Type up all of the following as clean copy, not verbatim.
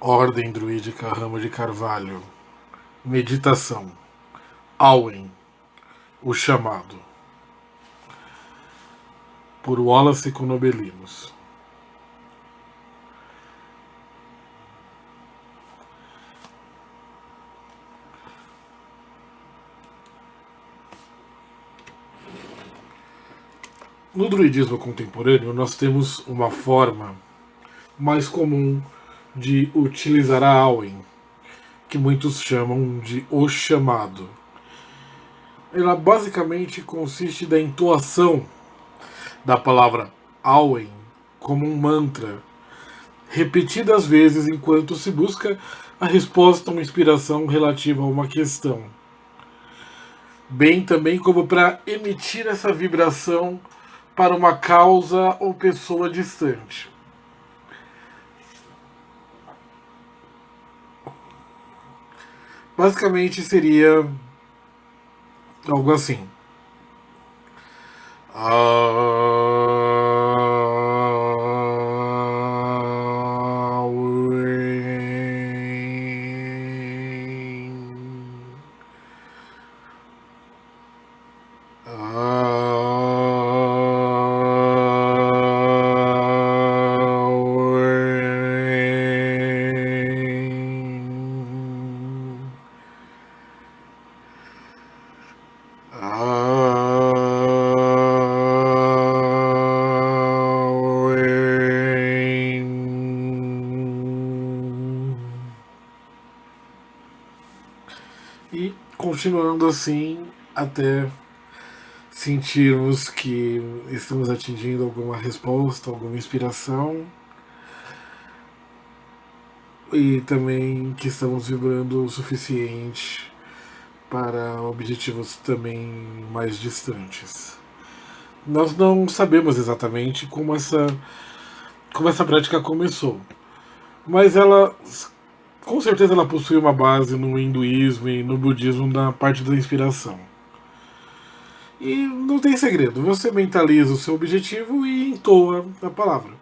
Ordem Druídica Ramo de Carvalho. Meditação. Awen, o Chamado. Por Wallace Conobelinos. No druidismo contemporâneo, nós temos uma forma mais comum de utilizar a Awen, que muitos chamam de o chamado. Ela basicamente consiste da entoação da palavra Awen como um mantra, repetidas vezes enquanto se busca a resposta ou inspiração relativa a uma questão. Bem também como para emitir essa vibração para uma causa ou pessoa distante. Basicamente seria algo assim. E continuando assim até sentirmos que estamos atingindo alguma resposta, alguma inspiração e também que estamos vibrando o suficiente para objetivos também mais distantes. Nós não sabemos exatamente como essa prática começou, mas ela com certeza ela possui uma base no hinduísmo e no budismo na parte da inspiração. E não tem segredo, você mentaliza o seu objetivo e entoa a palavra.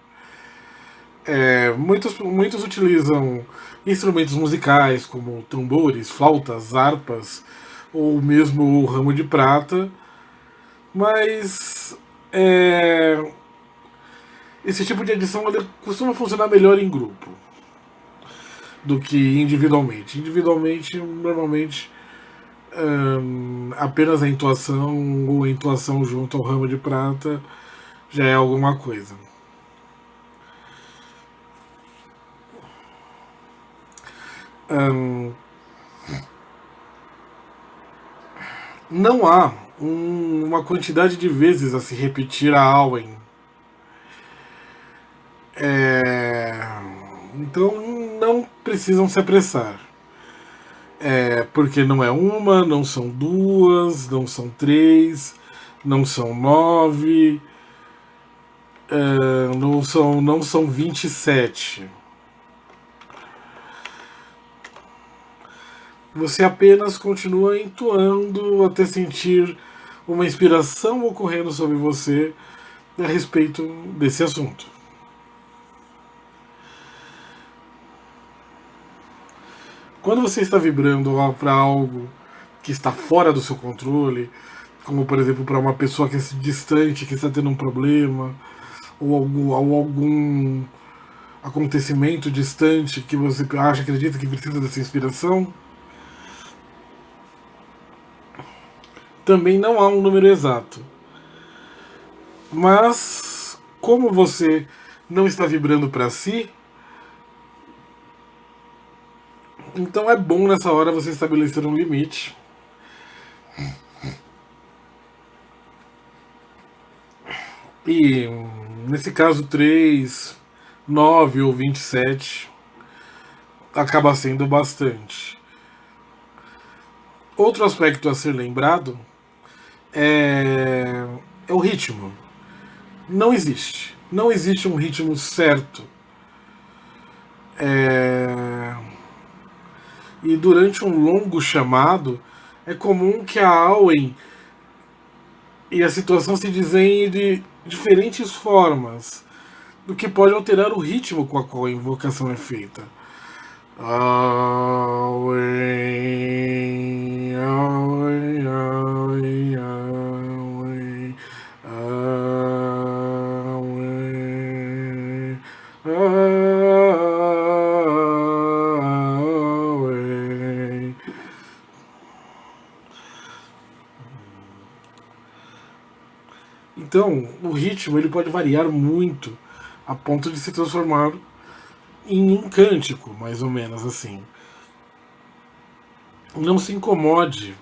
Muitos utilizam instrumentos musicais como tambores, flautas, harpas ou mesmo o ramo de prata, mas esse tipo de edição ele costuma funcionar melhor em grupo do que individualmente. Individualmente, normalmente, apenas a entoação ou a entoação junto ao ramo de prata já é alguma coisa. Não há uma quantidade de vezes a se repetir a Awen. Então não precisam se apressar. Porque não é uma, não são duas, não são três, não são 9, não são 27. Você apenas continua entoando até sentir uma inspiração ocorrendo sobre você a respeito desse assunto. Quando você está vibrando para algo que está fora do seu controle, como por exemplo para uma pessoa que é distante, que está tendo um problema, ou algum acontecimento distante que você acredita que precisa dessa inspiração, também não há um número exato. Mas, como você não está vibrando para si, então é bom nessa hora você estabelecer um limite. E, nesse caso, 3, 9 ou 27 acaba sendo bastante. Outro aspecto a ser lembrado é o ritmo. Não existe. Não existe um ritmo certo. E durante um longo chamado, é comum que a Awen e a situação se desenhe de diferentes formas, o que pode alterar o ritmo com a qual a invocação é feita. Away, away, away, away, away, away. Então, o ritmo ele pode variar muito a ponto de se transformar em um cântico, mais ou menos assim. Não se incomode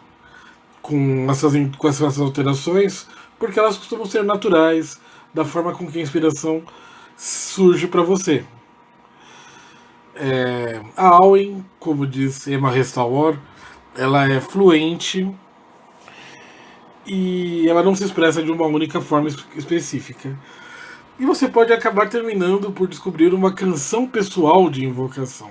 com essas alterações, porque elas costumam ser naturais, da forma com que a inspiração surge para você. A Auen, como diz Emma Restauor, ela é fluente e ela não se expressa de uma única forma específica. E você pode acabar terminando por descobrir uma canção pessoal de invocação.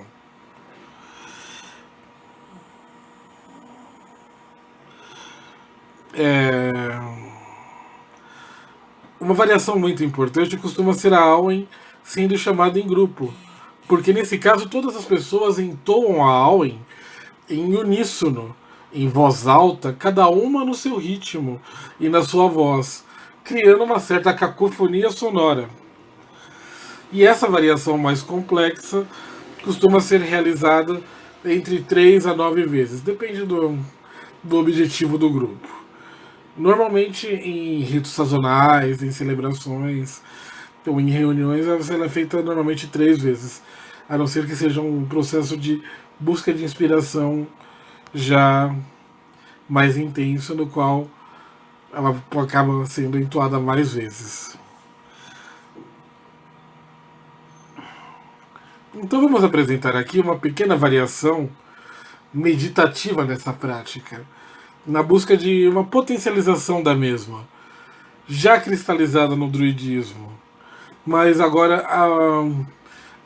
Uma variação muito importante costuma ser a Auen sendo chamada em grupo, porque nesse caso todas as pessoas entoam a Auen em uníssono, em voz alta, cada uma no seu ritmo e na sua voz, criando uma certa cacofonia sonora. E essa variação mais complexa costuma ser realizada entre 3 a 9 vezes, depende do objetivo do grupo. Normalmente em ritos sazonais, em celebrações ou em reuniões, ela é feita normalmente 3 vezes, a não ser que seja um processo de busca de inspiração já mais intenso, no qual ela acaba sendo entoada mais vezes. Então vamos apresentar aqui uma pequena variação meditativa nessa prática, na busca de uma potencialização da mesma, já cristalizada no druidismo, mas agora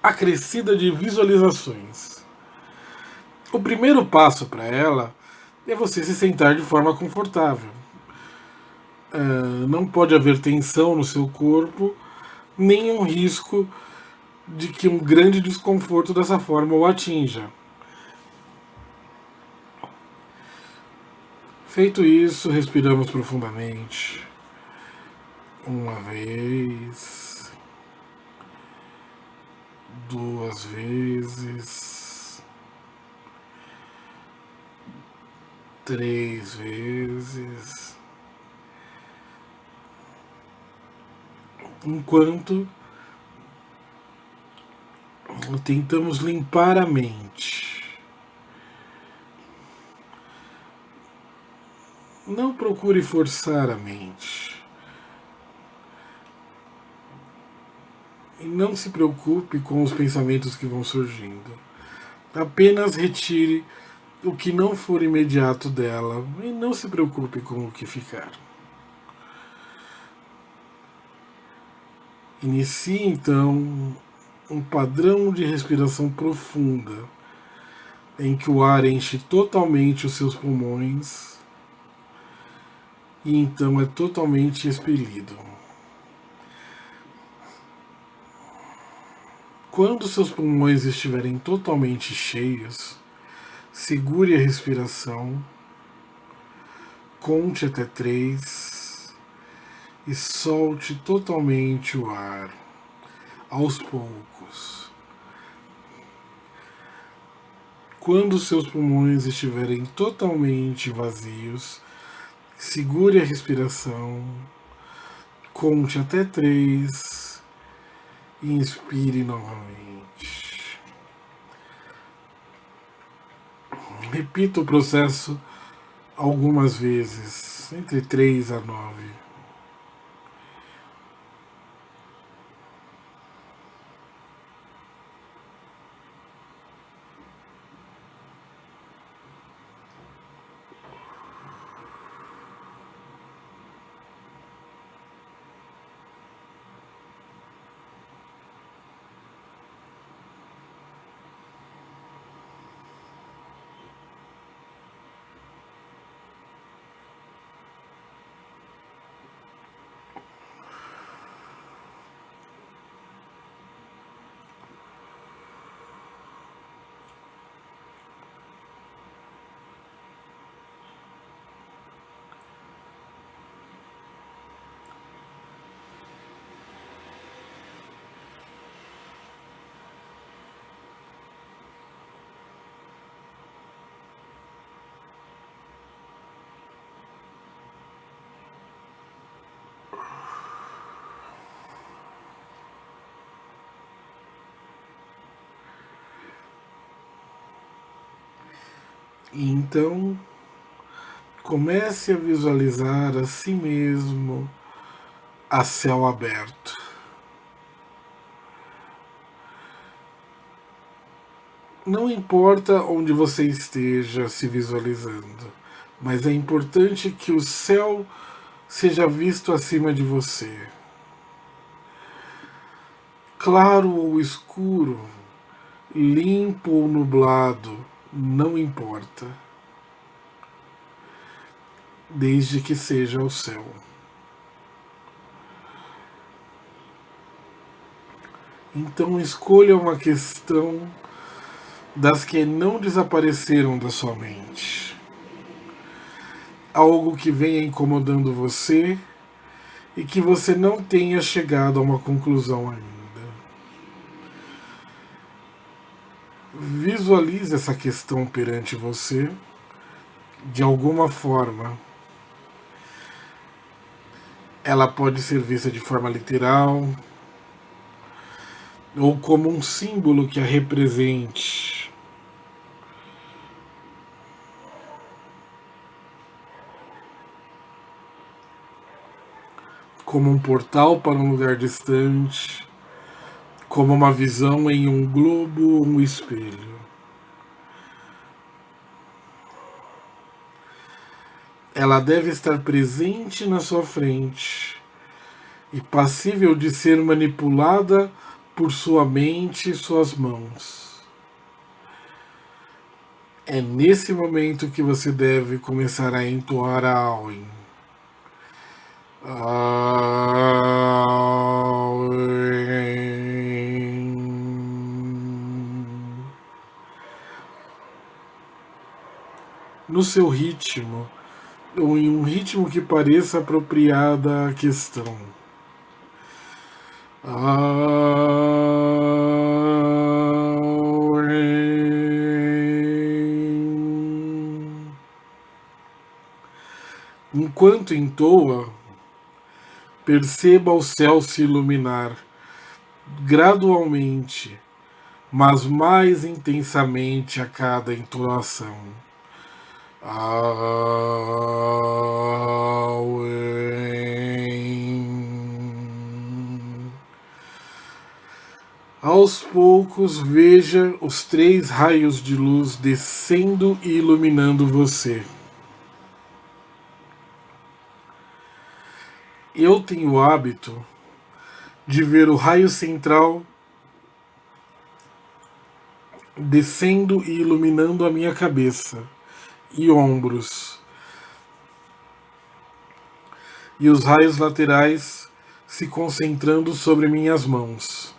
acrescida de visualizações. O primeiro passo para ela é você se sentar de forma confortável. Não pode haver tensão no seu corpo, nenhum risco de que um grande desconforto dessa forma o atinja. Feito isso, respiramos profundamente. Uma vez, 2 vezes, 3 vezes, enquanto tentamos limpar a mente. Não procure forçar a mente. E não se preocupe com os pensamentos que vão surgindo. Apenas retire o que não for imediato dela e não se preocupe com o que ficar. Inicie então um padrão de respiração profunda, em que o ar enche totalmente os seus pulmões e então é totalmente expelido. Quando seus pulmões estiverem totalmente cheios, segure a respiração, conte até 3 e solte totalmente o ar, aos poucos. Quando seus pulmões estiverem totalmente vazios, segure a respiração, conte até 3 e inspire novamente. Repita o processo algumas vezes, entre 3 a 9. E então comece a visualizar a si mesmo a céu aberto. Não importa onde você esteja se visualizando, mas é importante que o céu seja visto acima de você. Claro ou escuro, limpo ou nublado, não importa, desde que seja o céu. Então escolha uma questão das que não desapareceram da sua mente. Algo que venha incomodando você e que você não tenha chegado a uma conclusão ainda. Visualize essa questão perante você de alguma forma. Ela pode ser vista de forma literal ou como um símbolo que a represente. Como um portal para um lugar distante, como uma visão em um globo ou um espelho. Ela deve estar presente na sua frente e passível de ser manipulada por sua mente e suas mãos. É nesse momento que você deve começar a entoar a Awen. No seu ritmo, ou em um ritmo que pareça apropriado à questão. Enquanto entoa, perceba o céu se iluminar gradualmente, mas mais intensamente a cada entoação. Aos poucos, veja os 3 raios de luz descendo e iluminando você. Eu tenho o hábito de ver o raio central descendo e iluminando a minha cabeça e ombros, e os raios laterais se concentrando sobre minhas mãos.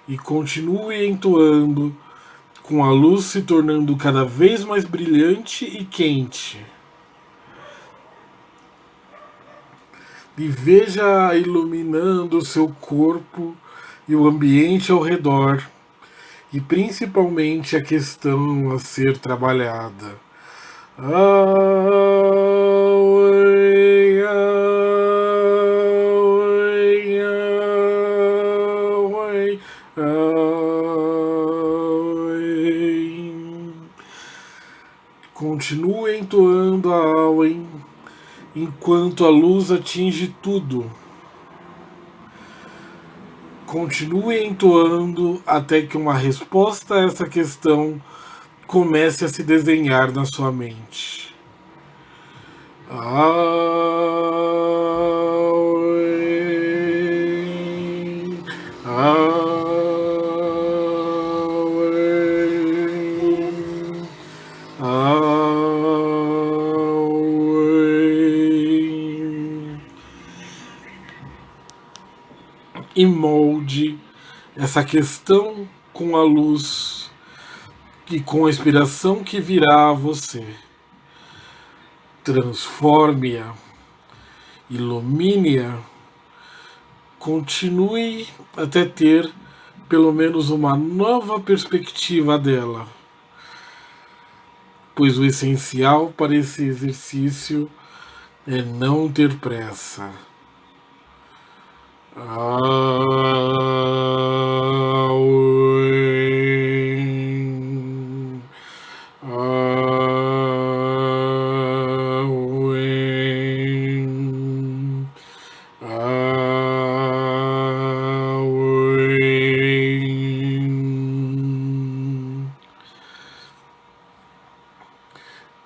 E continue entoando, com a luz se tornando cada vez mais brilhante e quente. E veja iluminando o seu corpo e o ambiente ao redor, e principalmente a questão a ser trabalhada. Continue entoando a Awen enquanto a luz atinge tudo. Continue entoando até que uma resposta a essa questão comece a se desenhar na sua mente. E molde essa questão com a luz e com a inspiração que virá a você. Transforme-a, ilumine-a continue até ter pelo menos uma nova perspectiva dela, pois o essencial para esse exercício é não ter pressa.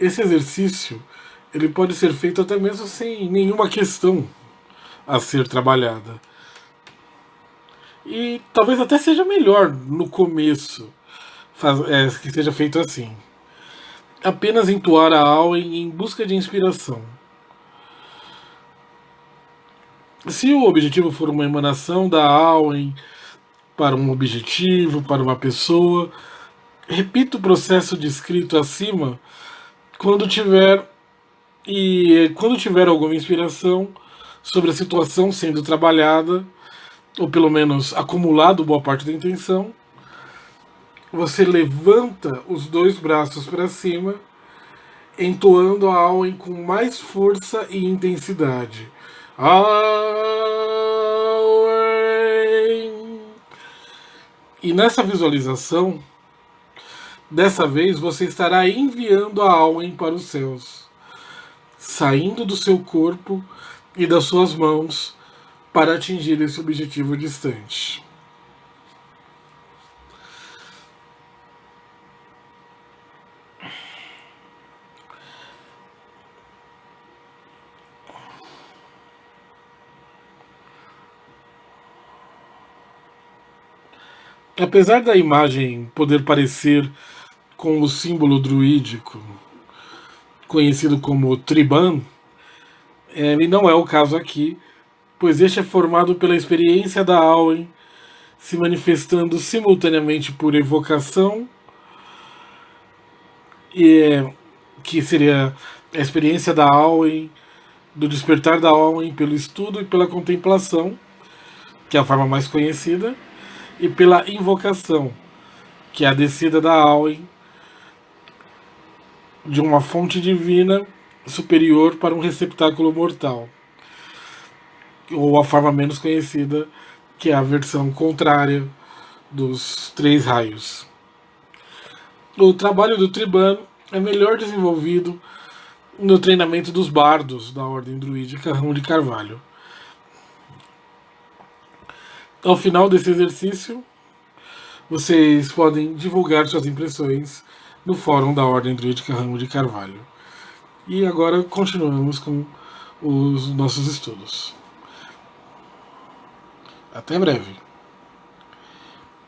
Esse exercício ele pode ser feito até mesmo sem nenhuma questão a ser trabalhada. E talvez até seja melhor no começo que seja feito assim. Apenas entoar a Auen em busca de inspiração. Se o objetivo for uma emanação da Auen para um objetivo, para uma pessoa, repita o processo descrito acima quando tiver alguma inspiração sobre a situação sendo trabalhada, ou pelo menos acumulado boa parte da intenção, você levanta os dois braços para cima, entoando a Auen com mais força e intensidade. Auen. E nessa visualização, dessa vez você estará enviando a Auen para os céus, saindo do seu corpo e das suas mãos para atingir esse objetivo distante. Apesar da imagem poder parecer com o símbolo druídico, conhecido como Triban, ele não é o caso aqui, pois este é formado pela experiência da Auen se manifestando simultaneamente por evocação, que seria a experiência da Auen, do despertar da Auen pelo estudo e pela contemplação, que é a forma mais conhecida, e pela invocação, que é a descida da Auen de uma fonte divina superior para um receptáculo mortal, ou a forma menos conhecida, que é a versão contrária dos 3 raios. O trabalho do Triban é melhor desenvolvido no treinamento dos bardos da Ordem Druídica Ramo de Carvalho. Ao final desse exercício, vocês podem divulgar suas impressões no fórum da Ordem Druídica Ramo de Carvalho. E agora continuamos com os nossos estudos. Até breve.